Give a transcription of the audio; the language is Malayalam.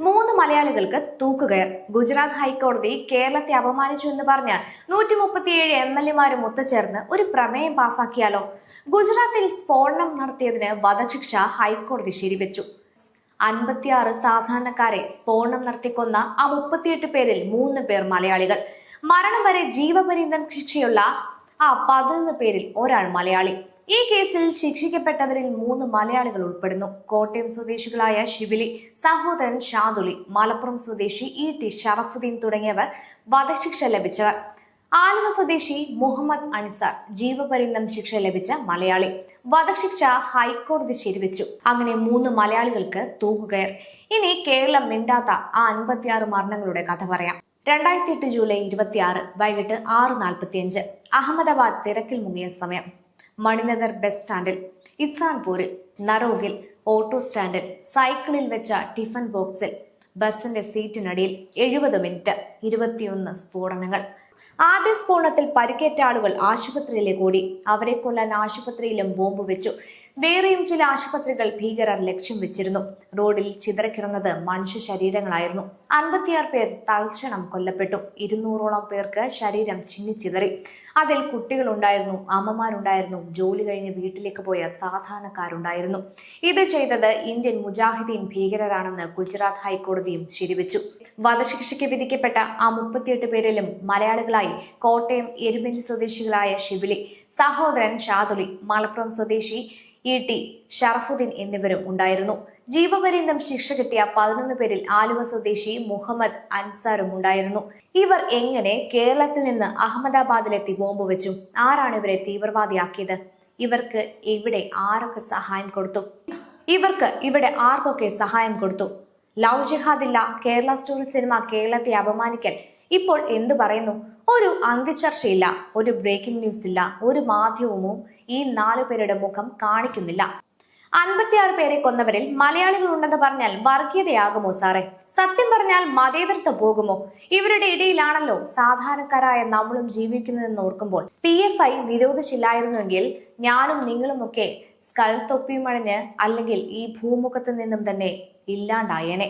മൂന്ന് മലയാളികൾക്ക് തൂക്കുകയർ. ഗുജറാത്ത് ഹൈക്കോടതി കേരളത്തെ അപമാനിച്ചു എന്ന് പറഞ്ഞ് 137 MLA-മാരും ഒത്തുചേർന്ന് ഒരു പ്രമേയം പാസാക്കിയാലോ? ഗുജറാത്തിൽ സ്ഫോടനം നടത്തിയതിന് വധശിക്ഷ ഹൈക്കോടതി ശരിവെച്ചു. 56 സാധാരണക്കാരെ സ്ഫോടനം നടത്തിക്കൊന്ന ആ 38 പേരിൽ 3 പേർ മലയാളികൾ. മരണം വരെ ജീവപര്യന്തം ശിക്ഷയുള്ള ആ 11 പേരിൽ ഒരാൾ മലയാളി. ഈ കേസിൽ ശിക്ഷിക്കപ്പെട്ടവരിൽ 3 മലയാളികൾ ഉൾപ്പെടുന്നു. കോട്ടയം സ്വദേശികളായ ശിബിലി, സഹോദരൻ ഷാദുലി, മലപ്പുറം സ്വദേശി ET ഷറഫുദ്ദീൻ തുടങ്ങിയവർ വധശിക്ഷ ലഭിച്ചവർ. ആലുവ സ്വദേശി മുഹമ്മദ് അൻസാർ ജീവപര്യന്തം ശിക്ഷ ലഭിച്ച മലയാളി. വധശിക്ഷ ഹൈക്കോടതി ശരിവെച്ചു. അങ്ങനെ 3 മലയാളികൾക്ക് തൂക്കുകയർ. ഇനി കേരളം മിണ്ടാത്ത ആ 56 മരണങ്ങളുടെ കഥ പറയാം. 2008 ജൂലൈ 26 വൈകിട്ട് 6:45 അഹമ്മദാബാദ് തിരക്കിൽ മുങ്ങിയ സമയം. മണിനഗർ ബസ് സ്റ്റാൻഡിൽ, ഇസാൻപൂരിൽ, നറോഗിൽ, ഓട്ടോ സ്റ്റാൻഡിൽ, സൈക്കിളിൽ വെച്ച ടിഫൻ ബോക്സിൽ, ബസിന്റെ സീറ്റിനടിയിൽ 70 മിനിറ്റ്, 21 സ്ഫോടനങ്ങൾ. ആദ്യ സ്ഫോടനത്തിൽ പരിക്കേറ്റ ആളുകൾ ആശുപത്രിയിലേക്ക് ഓടി. അവരെ കൊല്ലാൻ ആശുപത്രിയിലും ബോംബ് വെച്ചു. വേറെയും ചില ആശുപത്രികൾ ഭീകരർ ലക്ഷ്യം വെച്ചിരുന്നു. റോഡിൽ ചിതറിക്കിടന്നത് മനുഷ്യ ശരീരങ്ങളായിരുന്നു. 56 പേർ തൽക്ഷണം കൊല്ലപ്പെട്ടു. 200ഓളം പേർക്ക് ശരീരം ചിന്നിച്ചിതറി. അതിൽ കുട്ടികളുണ്ടായിരുന്നു, അമ്മമാരുണ്ടായിരുന്നു, ജോലി കഴിഞ്ഞ് വീട്ടിലേക്ക് പോയ സാധാരണക്കാരുണ്ടായിരുന്നു. ഇത് ചെയ്തത് ഇന്ത്യൻ മുജാഹിദീൻ ഭീകരരാണെന്ന് ഗുജറാത്ത് ഹൈക്കോടതിയും ശരിവെച്ചു. വധശിക്ഷയ്ക്ക് വിധിക്കപ്പെട്ട ആ 38 പേരിലും മലയാളികളായി കോട്ടയം എരുമേലി സ്വദേശികളായ ശിബിലി, സഹോദരൻ ഷാദുലി, മലപ്പുറം സ്വദേശി ET ഷറഫുദ്ദീൻ എന്നിവരും ഉണ്ടായിരുന്നു. ജീവപര്യന്തം ശിക്ഷ കിട്ടിയ 11 പേരിൽ ആലുവ സ്വദേശി മുഹമ്മദ് അൻസാറും ഉണ്ടായിരുന്നു. ഇവർ എങ്ങനെ കേരളത്തിൽ നിന്ന് അഹമ്മദാബാദിലെത്തി ബോംബ് വെച്ചു? ആരാണ് ഇവരെ തീവ്രവാദിയാക്കിയത്? ഇവർക്ക് ആരൊക്കെ സഹായം കൊടുത്തു? ഇവർക്ക് ഇവിടെ ആർക്കൊക്കെ സഹായം കൊടുത്തു? ലവ് ജിഹാദ് ഇല്ല, കേരള സ്റ്റോറി സിനിമ കേരളത്തെ അപമാനിക്കൽ. ഇപ്പോൾ എന്തു പറയുന്നു? ഒരു അന്ത്യചർച്ചയില്ല, ഒരു ബ്രേക്കിംഗ് ന്യൂസ് ഇല്ല, ഒരു മാധ്യമവും ഈ 4 പേരുടെ മുഖം കാണിക്കുന്നില്ല. 56 പേരെ കൊന്നവരിൽ മലയാളികൾ ഉണ്ടെന്ന് പറഞ്ഞാൽ വർഗീയതയാകുമോ സാറേ? സത്യം പറഞ്ഞാൽ മതേതരത്വം പോകുമോ? ഇവരുടെ ഇടയിലാണല്ലോ സാധാരണക്കാരായ നമ്മളും ജീവിക്കുന്നതെന്ന് ഓർക്കുമ്പോൾ PFI നിരോധിച്ചില്ലായിരുന്നുവെങ്കിൽ ഞാനും നിങ്ങളുമൊക്കെ സ്കൾ തൊപ്പിയുമണിഞ്ഞ് അല്ലെങ്കിൽ ഈ ഭൂമുഖത്ത് നിന്നും തന്നെ ഇല്ലാണ്ടായേനെ.